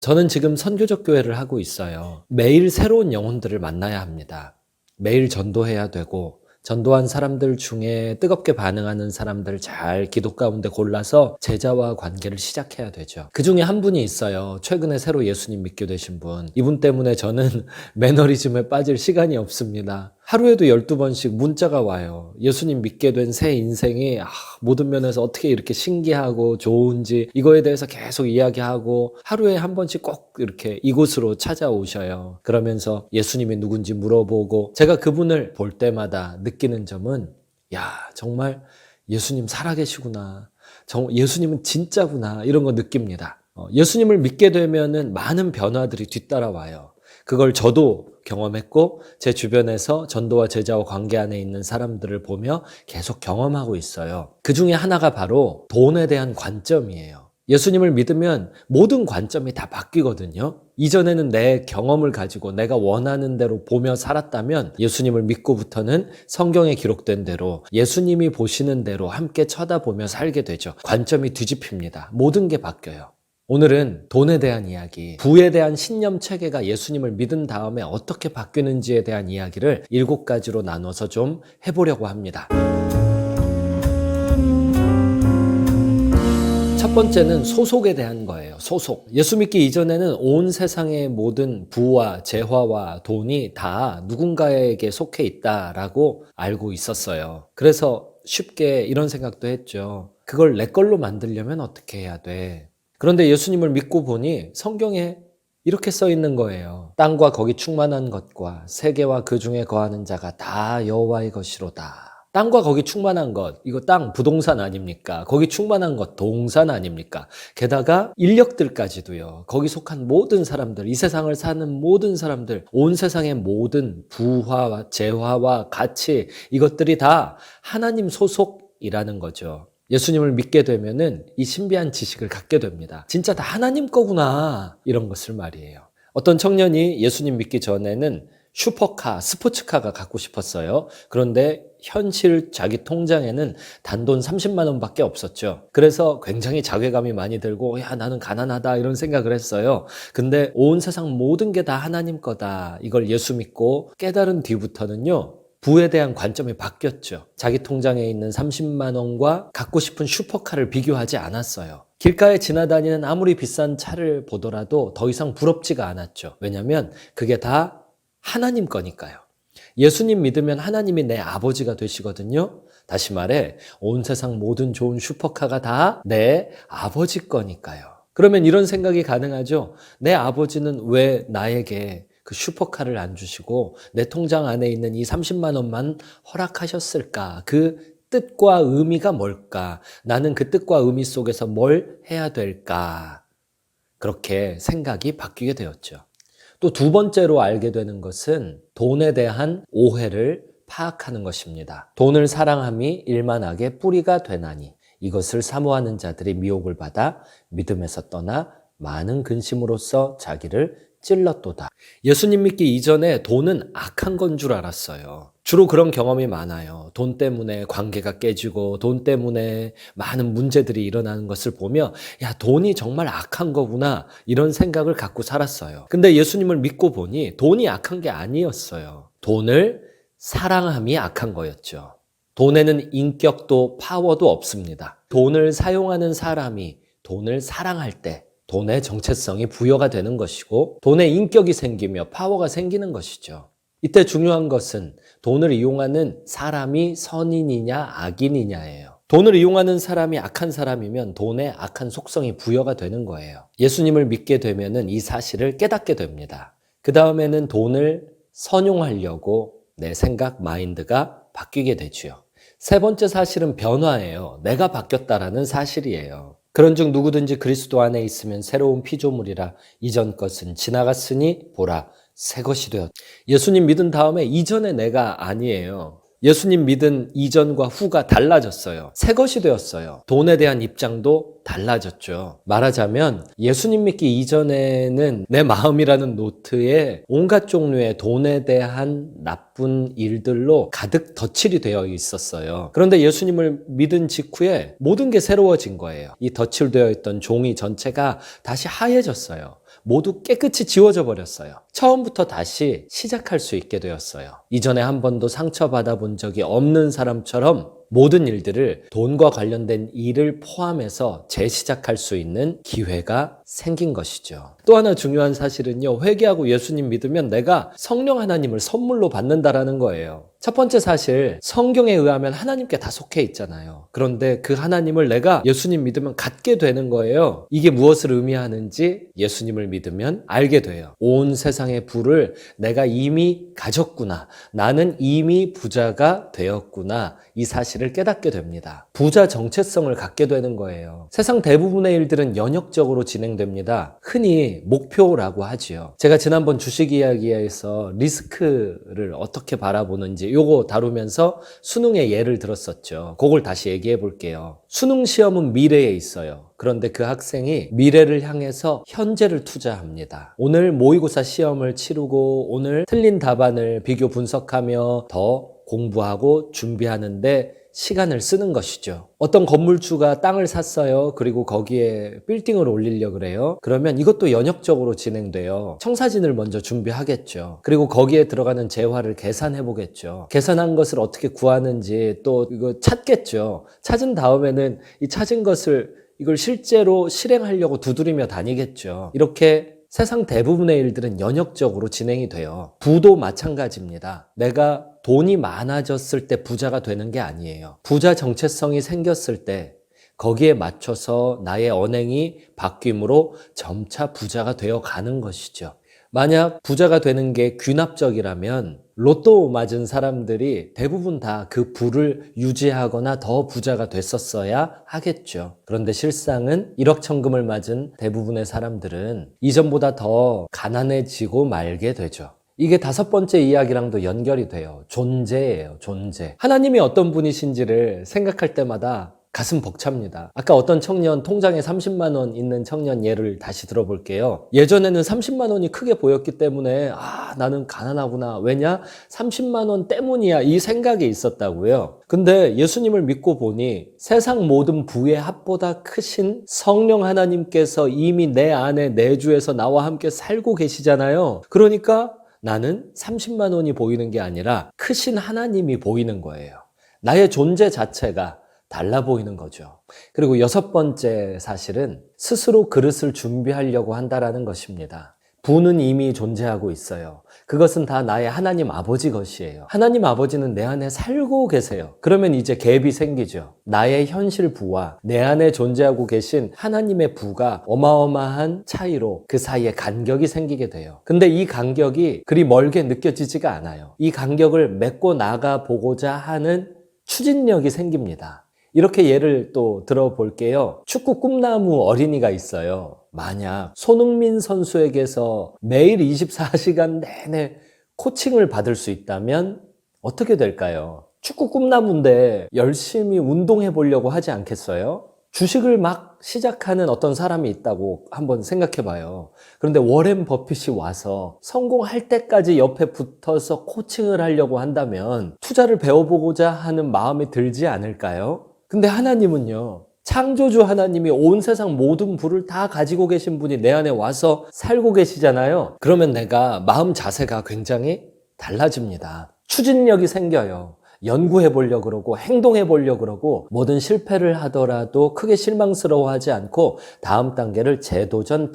저는 지금 선교적 교회를 하고 있어요. 매일 새로운 영혼들을 만나야 합니다. 매일 전도해야 되고, 전도한 사람들 중에 뜨겁게 반응하는 사람들 잘 기도 가운데 골라서 제자와 관계를 시작해야 되죠. 그 중에 한 분이 있어요. 최근에 새로 예수님 믿게 되신 분. 이분 때문에 저는 매너리즘에 빠질 시간이 없습니다. 하루에도 12번씩 문자가 와요. 예수님 믿게 된 새 인생이 모든 면에서 어떻게 이렇게 신기하고 좋은지 이거에 대해서 계속 이야기하고 하루에 한 번씩 꼭 이렇게 이곳으로 찾아오셔요. 그러면서 예수님이 누군지 물어보고 제가 그분을 볼 때마다 느끼는 점은 정말 예수님 살아계시구나. 예수님은 진짜구나. 이런 거 느낍니다. 예수님을 믿게 되면은 많은 변화들이 뒤따라와요. 그걸 저도 경험했고 제 주변에서 전도와 제자와 관계 안에 있는 사람들을 보며 계속 경험하고 있어요. 그 중에 하나가 바로 돈에 대한 관점이에요. 예수님을 믿으면 모든 관점이 다 바뀌거든요. 이전에는 내 경험을 가지고 내가 원하는 대로 보며 살았다면 예수님을 믿고부터는 성경에 기록된 대로 예수님이 보시는 대로 함께 쳐다보며 살게 되죠. 관점이 뒤집힙니다. 모든 게 바뀌어요. 오늘은 돈에 대한 이야기, 부에 대한 신념 체계가 예수님을 믿은 다음에 어떻게 바뀌는지에 대한 이야기를 7가지로 나눠서 좀 해보려고 합니다. 첫 번째는 소속에 대한 거예요. 소속. 예수 믿기 이전에는 온 세상의 모든 부와 재화와 돈이 다 누군가에게 속해 있다라고 알고 있었어요. 그래서 쉽게 이런 생각도 했죠. 그걸 내 걸로 만들려면 어떻게 해야 돼? 그런데 예수님을 믿고 보니 성경에 이렇게 써 있는 거예요. 땅과 거기 충만한 것과 세계와 그 중에 거하는 자가 다 여호와의 것이로다. 땅과 거기 충만한 것, 이거 땅, 부동산 아닙니까? 거기 충만한 것, 동산 아닙니까? 게다가 인력들까지도요. 거기 속한 모든 사람들, 이 세상을 사는 모든 사람들, 온 세상의 모든 부와 재화와 가치, 이것들이 다 하나님 소속이라는 거죠. 예수님을 믿게 되면은 이 신비한 지식을 갖게 됩니다. 진짜 다 하나님 거구나. 이런 것을 말이에요. 어떤 청년이 예수님 믿기 전에는 슈퍼카, 스포츠카가 갖고 싶었어요. 그런데 현실 자기 통장에는 단돈 30만 원밖에 없었죠. 그래서 굉장히 자괴감이 많이 들고 나는 가난하다 이런 생각을 했어요. 근데 온 세상 모든 게 다 하나님 거다. 이걸 예수 믿고 깨달은 뒤부터는요. 부에 대한 관점이 바뀌었죠. 자기 통장에 있는 30만 원과 갖고 싶은 슈퍼카를 비교하지 않았어요. 길가에 지나다니는 아무리 비싼 차를 보더라도 더 이상 부럽지가 않았죠. 왜냐하면 그게 다 하나님 거니까요. 예수님 믿으면 하나님이 내 아버지가 되시거든요. 다시 말해 온 세상 모든 좋은 슈퍼카가 다 내 아버지 거니까요. 그러면 이런 생각이 가능하죠. 내 아버지는 왜 나에게 그 슈퍼카를 안 주시고 내 통장 안에 있는 이 30만 원만 허락하셨을까? 그 뜻과 의미가 뭘까? 나는 그 뜻과 의미 속에서 뭘 해야 될까? 그렇게 생각이 바뀌게 되었죠. 또 두 번째로 알게 되는 것은 돈에 대한 오해를 파악하는 것입니다. 돈을 사랑함이 일만하게 뿌리가 되나니 이것을 사모하는 자들이 미혹을 받아 믿음에서 떠나 많은 근심으로써 자기를 찔렀도다. 예수님 믿기 이전에 돈은 악한 건 줄 알았어요. 주로 그런 경험이 많아요. 돈 때문에 관계가 깨지고 돈 때문에 많은 문제들이 일어나는 것을 보며 돈이 정말 악한 거구나 이런 생각을 갖고 살았어요. 근데 예수님을 믿고 보니 돈이 악한 게 아니었어요. 돈을 사랑함이 악한 거였죠. 돈에는 인격도 파워도 없습니다. 돈을 사용하는 사람이 돈을 사랑할 때 돈의 정체성이 부여가 되는 것이고 돈의 인격이 생기며 파워가 생기는 것이죠. 이때 중요한 것은 돈을 이용하는 사람이 선인이냐 악인이냐예요. 돈을 이용하는 사람이 악한 사람이면 돈에 악한 속성이 부여가 되는 거예요. 예수님을 믿게 되면은 이 사실을 깨닫게 됩니다. 그 다음에는 돈을 선용하려고 내 생각, 마인드가 바뀌게 되죠. 세 번째 사실은 변화예요. 내가 바뀌었다라는 사실이에요. 그런즉 누구든지 그리스도 안에 있으면 새로운 피조물이라 이전 것은 지나갔으니 보라 새 것이 되었다. 예수님 믿은 다음에 이전의 내가 아니에요. 예수님 믿은 이전과 후가 달라졌어요. 새 것이 되었어요. 돈에 대한 입장도 달라졌죠. 말하자면 예수님 믿기 이전에는 내 마음이라는 노트에 온갖 종류의 돈에 대한 나쁜 일들로 가득 덧칠이 되어 있었어요. 그런데 예수님을 믿은 직후에 모든 게 새로워진 거예요. 이 덧칠되어 있던 종이 전체가 다시 하얘졌어요. 모두 깨끗이 지워져 버렸어요. 처음부터 다시 시작할 수 있게 되었어요. 이전에 한 번도 상처받아 본 적이 없는 사람처럼 모든 일들을 돈과 관련된 일을 포함해서 재시작할 수 있는 기회가 생긴 것이죠. 또 하나 중요한 사실은요, 회개하고 예수님 믿으면 내가 성령 하나님을 선물로 받는다라는 거예요. 첫 번째 사실, 성경에 의하면 하나님께 다 속해 있잖아요. 그런데 그 하나님을 내가 예수님 믿으면 갖게 되는 거예요. 이게 무엇을 의미하는지 예수님을 믿으면 알게 돼요. 온 세상의 부를 내가 이미 가졌구나. 나는 이미 부자가 되었구나. 이 사실을 깨닫게 됩니다. 부자 정체성을 갖게 되는 거예요. 세상 대부분의 일들은 연역적으로 진행됩니다. 흔히 목표라고 하지요. 제가 지난번 주식 이야기에서 리스크를 어떻게 바라보는지 요거 다루면서 수능의 예를 들었었죠. 그걸 다시 얘기해 볼게요. 수능 시험은 미래에 있어요. 그런데 그 학생이 미래를 향해서 현재를 투자합니다. 오늘 모의고사 시험을 치르고 오늘 틀린 답안을 비교 분석하며 더 공부하고 준비하는데 시간을 쓰는 것이죠. 어떤 건물주가 땅을 샀어요. 그리고 거기에 빌딩을 올리려고 그래요. 그러면 이것도 연역적으로 진행돼요. 청사진을 먼저 준비하겠죠. 그리고 거기에 들어가는 재화를 계산해 보겠죠. 계산한 것을 어떻게 구하는지 또 이거 찾겠죠. 찾은 다음에는 이 찾은 것을 이걸 실제로 실행하려고 두드리며 다니겠죠. 이렇게 세상 대부분의 일들은 연역적으로 진행이 돼요. 부도 마찬가지입니다. 내가 돈이 많아졌을 때 부자가 되는 게 아니에요. 부자 정체성이 생겼을 때 거기에 맞춰서 나의 언행이 바뀜으로 점차 부자가 되어 가는 것이죠. 만약 부자가 되는 게 귀납적이라면 로또 맞은 사람들이 대부분 다 그 부를 유지하거나 더 부자가 됐었어야 하겠죠. 그런데 실상은 일억천금을 맞은 대부분의 사람들은 이전보다 더 가난해지고 말게 되죠. 이게 다섯 번째 이야기랑도 연결이 돼요. 존재예요, 존재. 하나님이 어떤 분이신지를 생각할 때마다 가슴 벅찹니다. 아까 어떤 청년, 통장에 30만 원 있는 청년 예를 다시 들어볼게요. 예전에는 30만 원이 크게 보였기 때문에 나는 가난하구나. 왜냐? 30만 원 때문이야. 이 생각이 있었다고요. 근데 예수님을 믿고 보니 세상 모든 부의 합보다 크신 성령 하나님께서 이미 내 안에 내주에서 나와 함께 살고 계시잖아요. 그러니까 나는 30만 원이 보이는 게 아니라 크신 하나님이 보이는 거예요. 나의 존재 자체가 달라 보이는 거죠. 그리고 여섯 번째 사실은 스스로 그릇을 준비하려고 한다라는 것입니다. 부는 이미 존재하고 있어요. 그것은 다 나의 하나님 아버지 것이에요. 하나님 아버지는 내 안에 살고 계세요. 그러면 이제 갭이 생기죠. 나의 현실 부와 내 안에 존재하고 계신 하나님의 부가 어마어마한 차이로 그 사이에 간격이 생기게 돼요. 근데 이 간격이 그리 멀게 느껴지지가 않아요. 이 간격을 맺고 나가 보고자 하는 추진력이 생깁니다. 이렇게 예를 또 들어볼게요. 축구 꿈나무 어린이가 있어요. 만약 손흥민 선수에게서 매일 24시간 내내 코칭을 받을 수 있다면 어떻게 될까요? 축구 꿈나무인데 열심히 운동해 보려고 하지 않겠어요? 주식을 막 시작하는 어떤 사람이 있다고 한번 생각해 봐요. 그런데 워렌 버핏이 와서 성공할 때까지 옆에 붙어서 코칭을 하려고 한다면 투자를 배워보고자 하는 마음이 들지 않을까요? 근데 하나님은요, 창조주 하나님이 온 세상 모든 부를 다 가지고 계신 분이 내 안에 와서 살고 계시잖아요. 그러면 내가 마음 자세가 굉장히 달라집니다. 추진력이 생겨요. 연구해 보려고 그러고 행동해 보려고 그러고 뭐든 실패를 하더라도 크게 실망스러워하지 않고 다음 단계를 재도전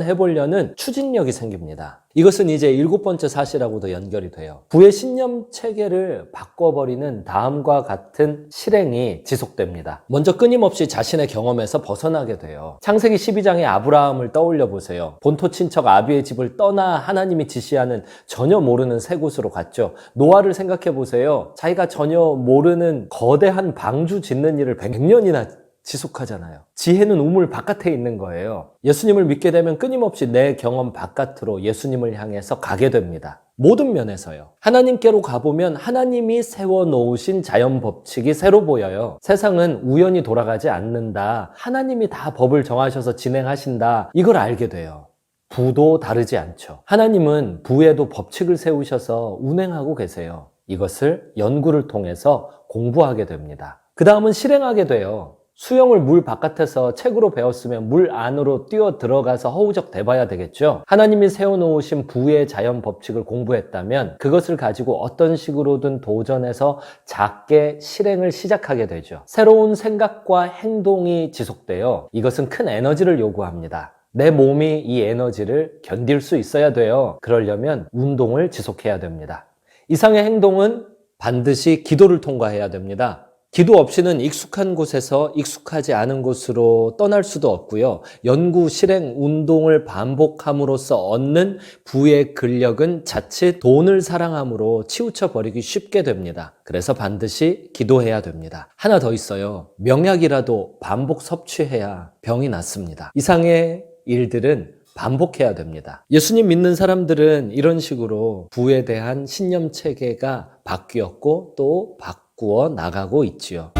해보려는 추진력이 생깁니다. 이것은 이제 일곱 번째 사실하고도 연결이 돼요. 부의 신념 체계를 바꿔버리는 다음과 같은 실행이 지속됩니다. 먼저 끊임없이 자신의 경험에서 벗어나게 돼요. 창세기 12장의 아브라함을 떠올려 보세요. 본토 친척 아비의 집을 떠나 하나님이 지시하는 전혀 모르는 새 곳으로 갔죠. 노아를 생각해 보세요. 자기가 전혀 모르는 거대한 방주 짓는 일을 100년이나 지속하잖아요. 지혜는 우물 바깥에 있는 거예요. 예수님을 믿게 되면 끊임없이 내 경험 바깥으로 예수님을 향해서 가게 됩니다. 모든 면에서요. 하나님께로 가보면 하나님이 세워놓으신 자연 법칙이 새로 보여요. 세상은 우연히 돌아가지 않는다. 하나님이 다 법을 정하셔서 진행하신다. 이걸 알게 돼요. 부도 다르지 않죠. 하나님은 부에도 법칙을 세우셔서 운행하고 계세요. 이것을 연구를 통해서 공부하게 됩니다. 그 다음은 실행하게 돼요. 수영을 물 바깥에서 책으로 배웠으면 물 안으로 뛰어 들어가서 허우적 대봐야 되겠죠. 하나님이 세워놓으신 부의 자연 법칙을 공부했다면 그것을 가지고 어떤 식으로든 도전해서 작게 실행을 시작하게 되죠. 새로운 생각과 행동이 지속되어 이것은 큰 에너지를 요구합니다. 내 몸이 이 에너지를 견딜 수 있어야 돼요. 그러려면 운동을 지속해야 됩니다. 이상의 행동은 반드시 기도를 통과해야 됩니다. 기도 없이는 익숙한 곳에서 익숙하지 않은 곳으로 떠날 수도 없고요. 연구, 실행, 운동을 반복함으로써 얻는 부의 근력은 자칫 돈을 사랑함으로 치우쳐 버리기 쉽게 됩니다. 그래서 반드시 기도해야 됩니다. 하나 더 있어요. 명약이라도 반복 섭취해야 병이 낫습니다. 이상의 일들은 반복해야 됩니다. 예수님 믿는 사람들은 이런 식으로 부에 대한 신념 체계가 바뀌었고 또 바꾸어 나가고 있지요.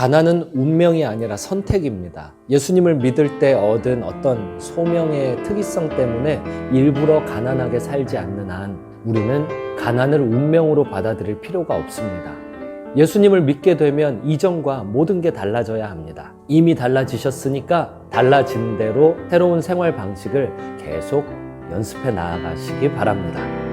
가난은 운명이 아니라 선택입니다. 예수님을 믿을 때 얻은 어떤 소명의 특이성 때문에 일부러 가난하게 살지 않는 한 우리는 가난을 운명으로 받아들일 필요가 없습니다. 예수님을 믿게 되면 이전과 모든 게 달라져야 합니다. 이미 달라지셨으니까 달라진 대로 새로운 생활 방식을 계속 연습해 나아가시기 바랍니다.